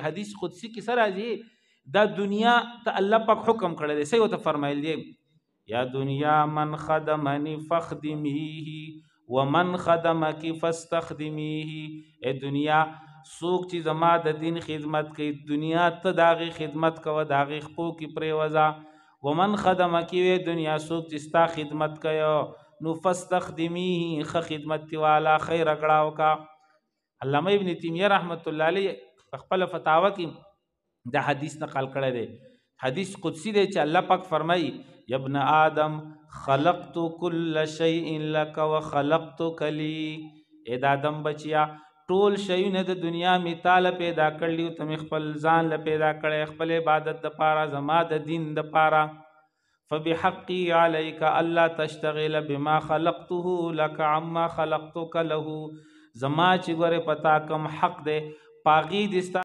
حدیث قدسی کی سره دی دا دنیا ته الله پاک حکم کړی دی سې وته فرمایل دی یا دنیا من خدمنی فخدمیه ومن خدمک فاستخدمیه اے دنیا سوک چې زما د دین خدمت کوي دنیا ته داغي خدمت کوه داغي خپو کې پریوزا ومن خدمک وی دنیا سوک چې ستا خدمت کوي نو فاستخدمیه خ خدمت والا خیر کړهو کا علامه ابن تیمیه رحمت الله علیه خپل فتاوا کې دا حدیث نقل کړی دی حدیث قدسی دی چې الله پاک فرمایي یا ابن آدم خلقت كل شيء لك وخلقتك لي اے د آدم بچیا ټول شیونه د دنیا می تعالی پیدا کړلیو تم خپل ځان له پیدا کړې خپل عبادت د پاره زما د دین د پاره فبحقي عليك الا تشتغل بما خلقته لك عما خلقتك له زما چې ګوره پتا کم حق دے پاغي دستا